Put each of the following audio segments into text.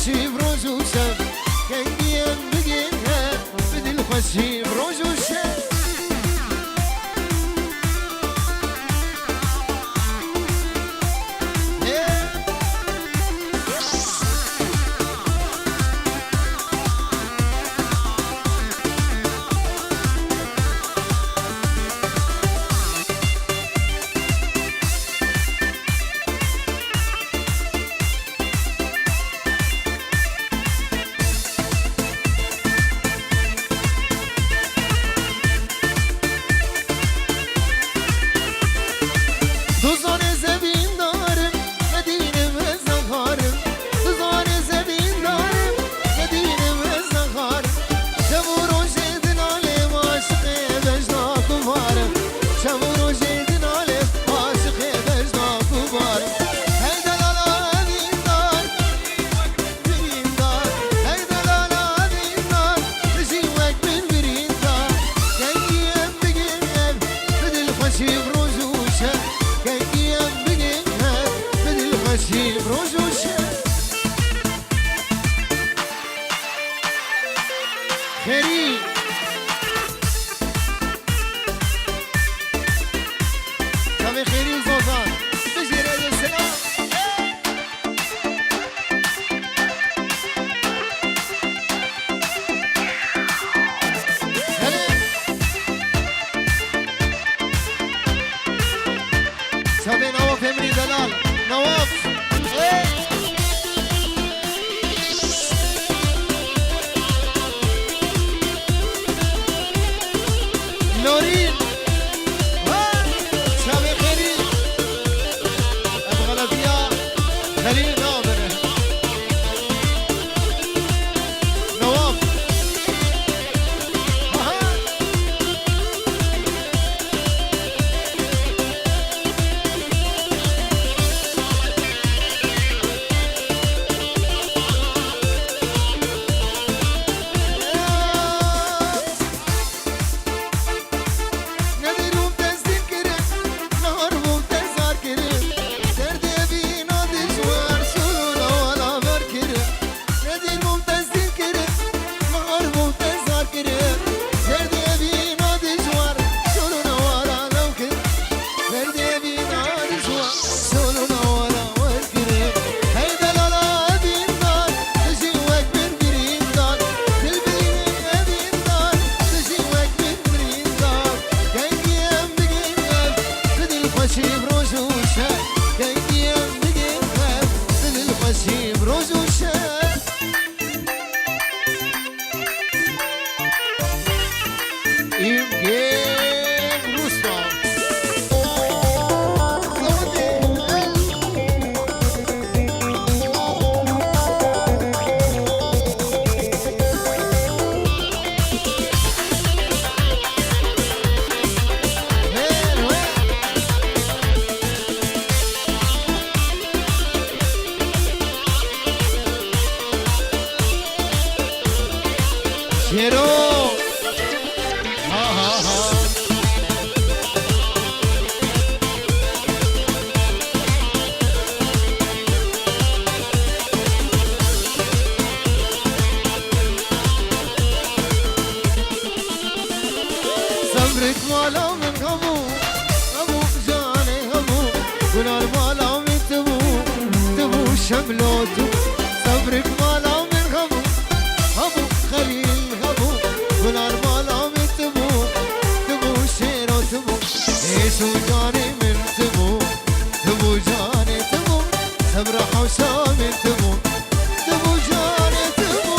خوشی بروزوشم کنگیم بگینه بدل خوشی بروزوشم خیری شب خیری و زوزان بجیره السلام شب نواف امری دلال نواف نورين شاب خيري ابغى فيها خليل ناظر نواف شیرو صبرك مالا من غمو غمو جاني غمو ونار مالا من تبو شملوتو صبرك مالا من غمو غمو خليل غمو ونار مالا من تبو شيرو تبو ايشو جاني من تبو جاني تبو صبر حوشا من تبو جاني تبو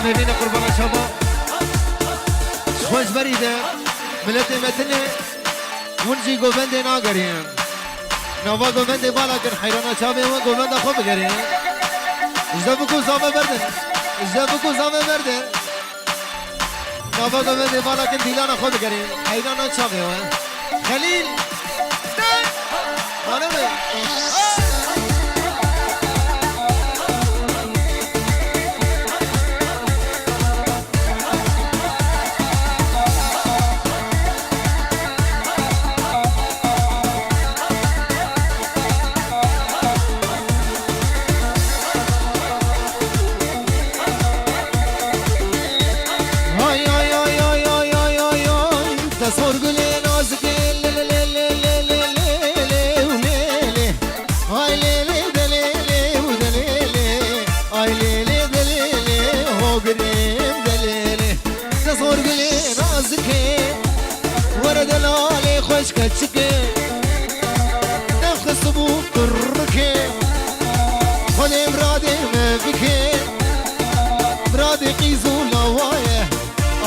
مبين قربان شباب خوش بريدة ملت متنة ونجي قوبند ناقرين نوا قوبند بالا كن حيرانا شابه وقوبند خوب قرين اجدبكو زامه بردن اجدبكو زامه بردن نوا قوبند بالا كن ديلانا خوب قرين حيرانا شابه خليل أنا كتشكي نفخ صبوك الركي خلي مرادي ما بكي مرادي قيزو لوايه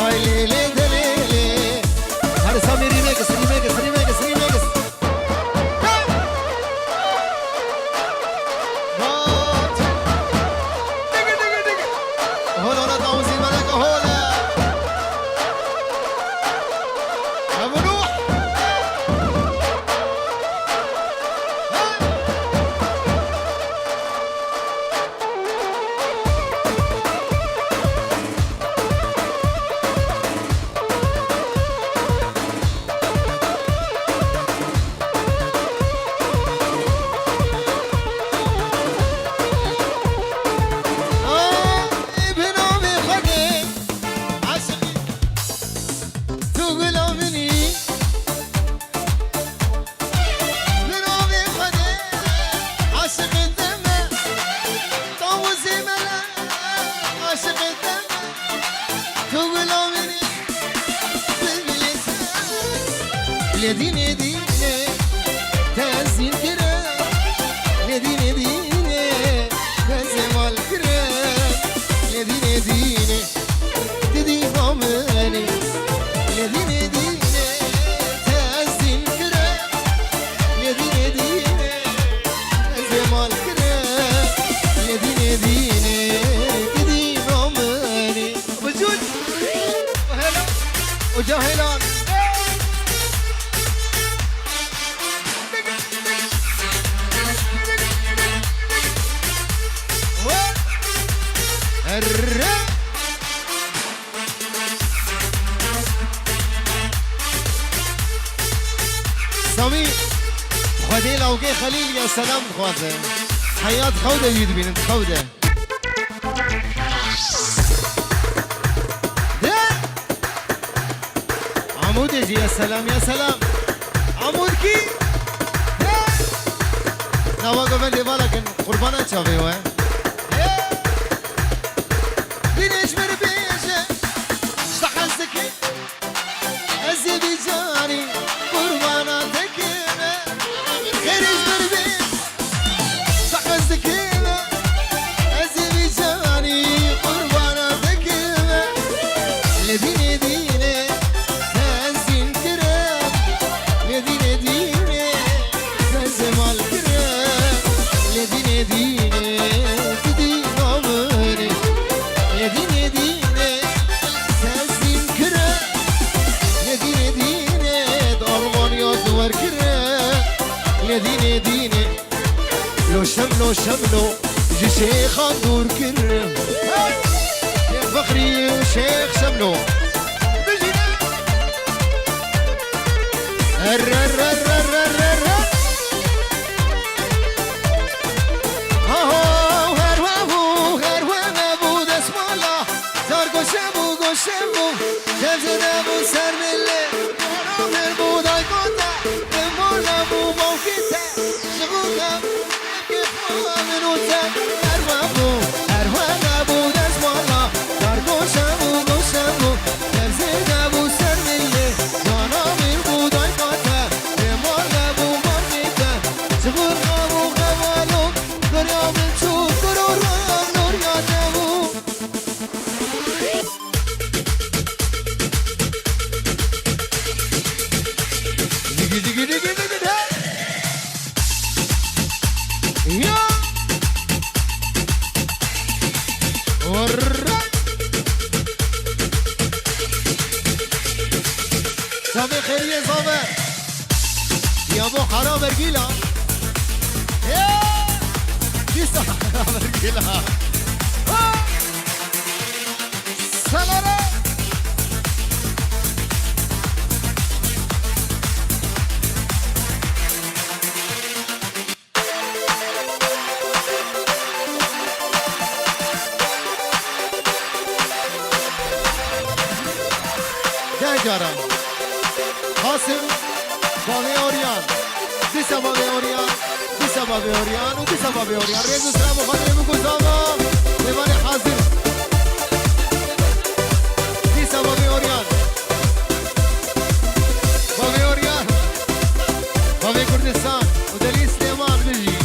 اي ليلي دليلي هذا سامي ريميكس ريميكس ريميكس ريميكس هولا انا تعوزي ملك هولا لديني ديني تازين كرا لديني ديني تازمال كرا لديني ديني تدي فامني لديني ديني تازين كرا لديني ديني تازمال كرا لديني ديني تدي فامني وجود وهلا وجاهلان سامي خدي لوكي خليل يا سلام خواته حياة خودة يد بين خودة عمود يا سلام يا سلام عمود كي نوا قبل ديبالك قربانا تشافي وين بينش من بيشه اشتحسك ازيدي جاني قربانا تكيمه خرج من بيش اشتحسك ازيدي جاني قربانا تكيمه لديني ديني تنزين كرام لديني ديني تنزمال كرام لديني ديني تدي نامري لديني ديني تنزين كرام لديني ديني دارمان يادور كرام لديني ديني لو شملو جي شيخ دور كرام يا فخري وشيخ شملو صافي خيرية صافي يا ابو حرام رجيلة يا كيسة حرام رجيلة سلام جارا قاسم بابي اوريان ديسا بابي اوريان ديسا بابي اوريان وديسا بابي اوريان ريزو سلام وخاطر بكم ساما لماني حاضر ديسا بابي اوريان بابي اوريان بابي كردستان ودليل سليمان بيجي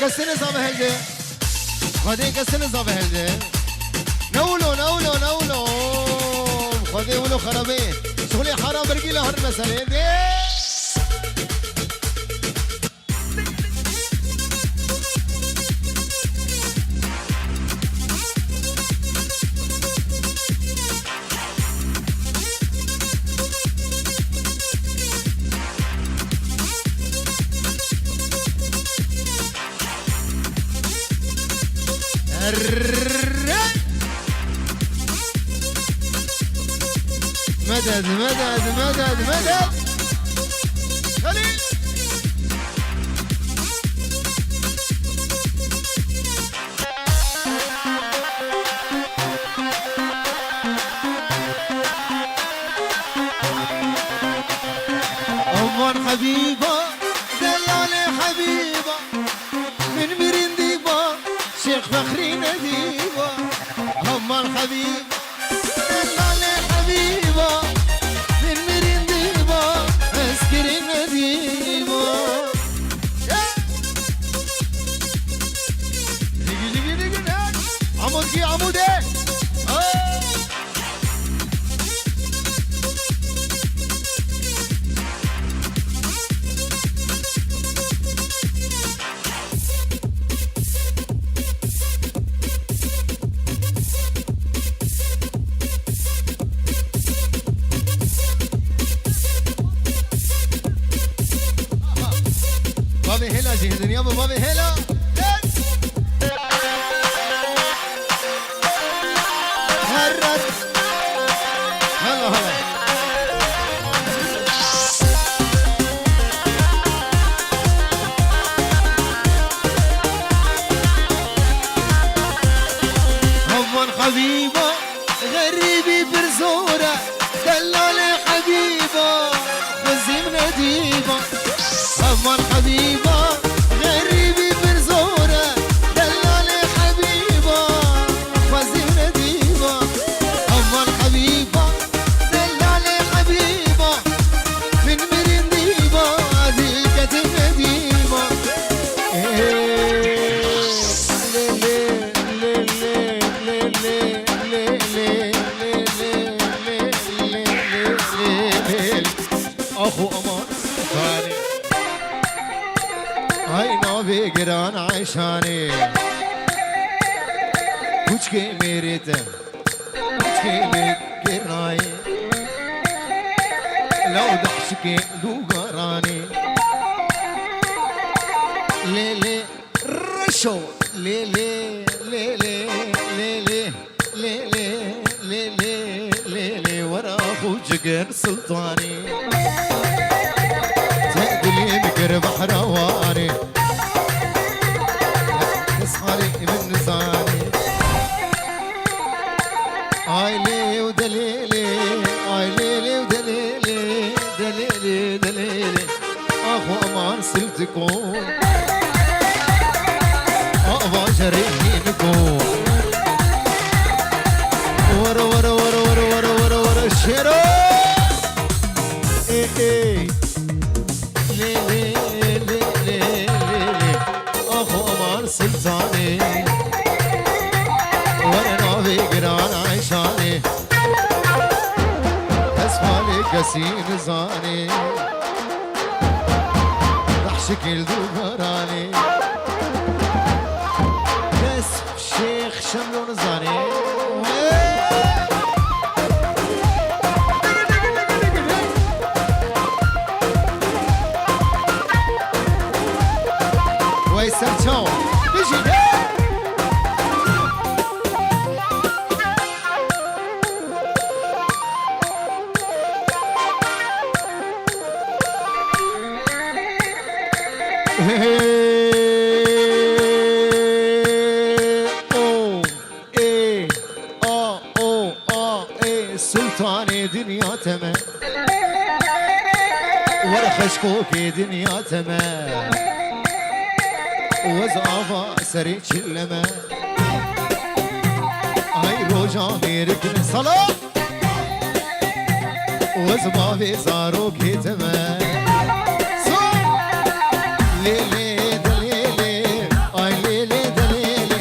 كسنة صابة هلدي خدي كسنة صابة هلدي نولو نولو نولو خدي ولو خرابي شغلي حرام برقيلة هر مسألة دي مدد مدد مدد مدد خليل أمان حبيبة دلالي حبيبة من مرنديبة شيخ فخري نديبة أمان حبيبة دلالي حبيبة من مرنديبة عسكري نديبة لقي لقي لقي عمود كي عمود ايه بابي هلا جهزن يابا بابي هلا هرد هلا هلا هون حبيبة غريبي برزورة دلالي حبيبة غزي مناديبة هون حبيبة غريبي برزورة دلالي حبيبة غزي مناديبة هون حبيبة دلالي حبيبة من مرنديبة هذيك تناديبة اخو امان ثاني هاي نوبي قران عيشاني कुछ के मेरे ते कुछ के मेरे राय لو دحش के دوغراني لي لي رشو لي لي لي لي لي لي لي لي لي لي لي ورا اخو جقر سلطاني تقلي بكر بحر واني تصحالي من نزاني اي لي ودليلي اي ليلي ودليلي دليلي دليلي اخو امان سلتكم ابا جرينكم كسي نزاني راح شكل دوبراني بس شيخ شملو نزاني ويسر تشاو بيجي سلطاني دنيا تمام ورخشكوكي دنيا تمام وزعفا سريع شلما هاي روجاني ركن صلاة وزبابي زاروكي تمام ليلي دليلي اي ليلي دليلي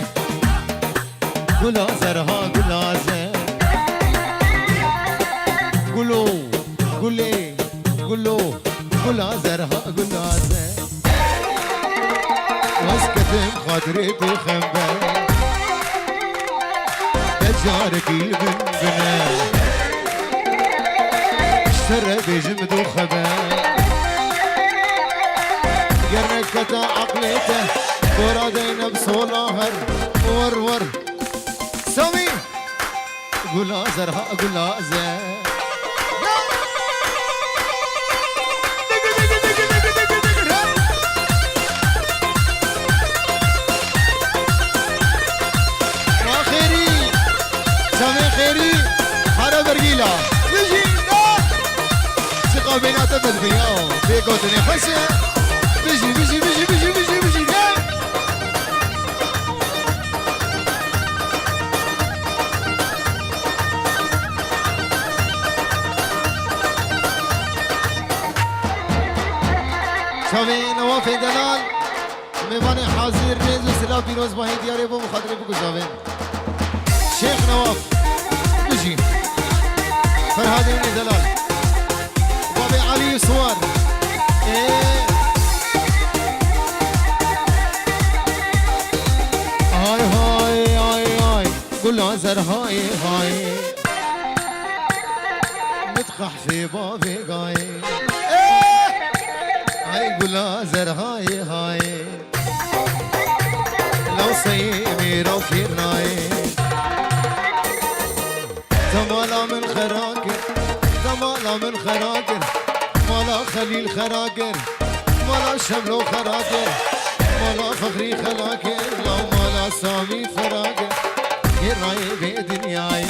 قلا زرها قلا زر قلو قلي قلو قلا زرها قلا زر واسكتم خاطرك وخنبر بجارك يبن بنا اشترى بجمد وخبر قرنكتا عقليته ورادينا بصولاهر ور سوي قلا زرها قلا زر برقيلة نجي ثقة بيناتنا بالبيان بيقوتني خشية بيجي شاوين نواف دلال ميواني حاضر ريزو سلا بيروز باهي دياري بو مخاطري بكو شاوين شيخ نواف بيجي فرهاد بن دلال بابي علي سوار هاي قول له زر هاي متقح في بابي قاي هاي قول له زر هاي لو سيمي روكي ناي تمالا من خراكر تمالا من خراكر مالا خليل خراكر مالا شملو خراكر مالا فخري خلاكر لو مالا سامي فراكر يراي بدنياي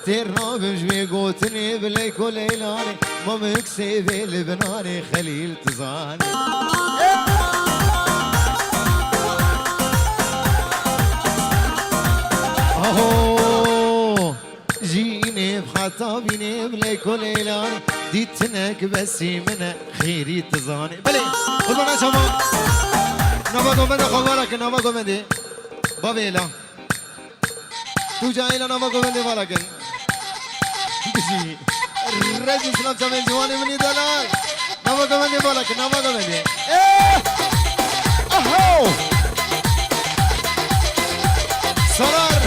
تيرنا بمجمي قوتني بليكو ليلاني مامك سيفي لبناني خليل تزاني جيني بحطابيني بليكو ليلاني ديتنك بسي من خيري تزاني بلي قلنا شما نبا قمد خبرك نبا قمد بابيلا تو جايلا نبا قمد بالك رجل سلام سامي جواني مني دلال نبا قمد بالك نبا قمد اهو صرار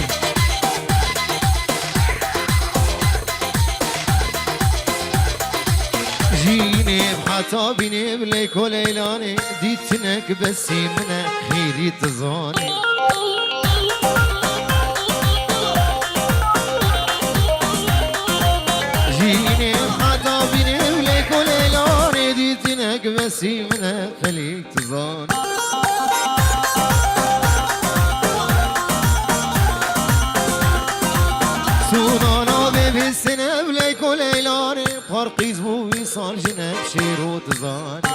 جيني بحطابيني بليكو ليلاني ديتنك بسي من خيري تزاني سرك بسي منها خليك تظن سونانا ببسنا بلايك وليلاني فرقي زبوي صار جنب شيرو تظاني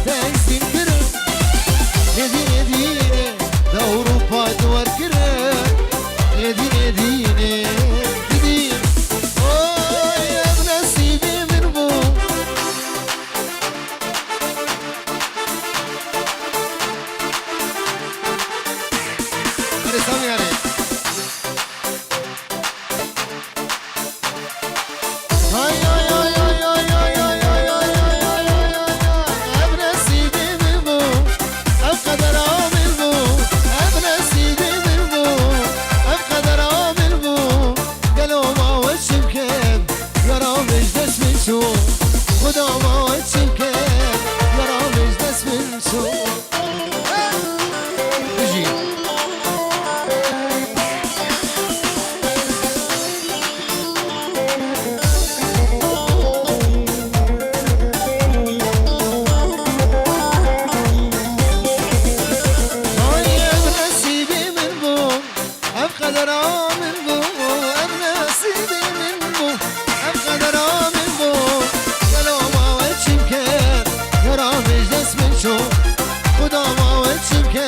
تنسين كرم ندين دينه دأوروبا دوار كرم ندين دينه دين يا بنصيبي من بو سامي عليك خدا ما وچیم که یارامش دست من سو بجی های اب نصیبی من بو اب قدرها من بو اب نصیبی من بو اب قدرها من بو رامش دست من شو خدا ما وچیم که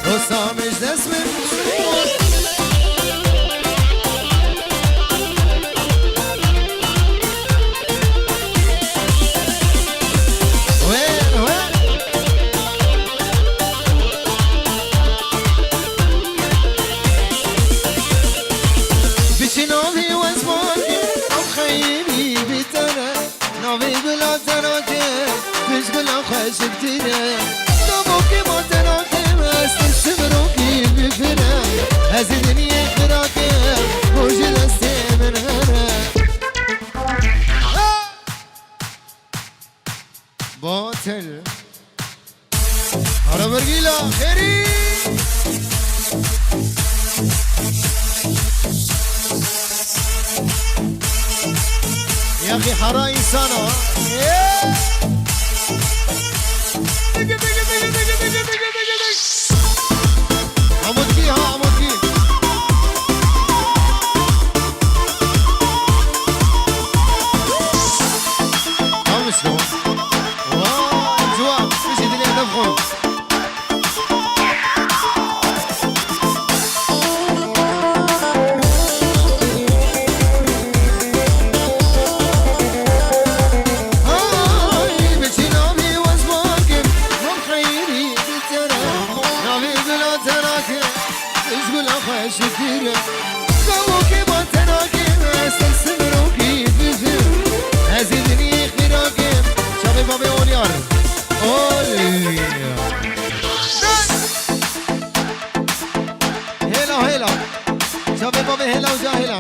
رستامش دست من شو بچی ناوی و اسمانگی ام خیلی بیتره ناوی بلا تراکه پیش گلا خوشک دیره نامو که ما تراکه است شمرو کی بیفره از دنیا خراکه موج دست من هره باطل هرا برگیلا خیری يا اخي حرا انسانه عمودكي ها عمودكي عم شلون واو جواب ايش الدنيا تفخم شكيرة قوكي ما تراكم استسمروكي بفر هزيدني خراكم شابي بابي اوليار اوليار هلا هلا شابي بابي هلا وجاهلا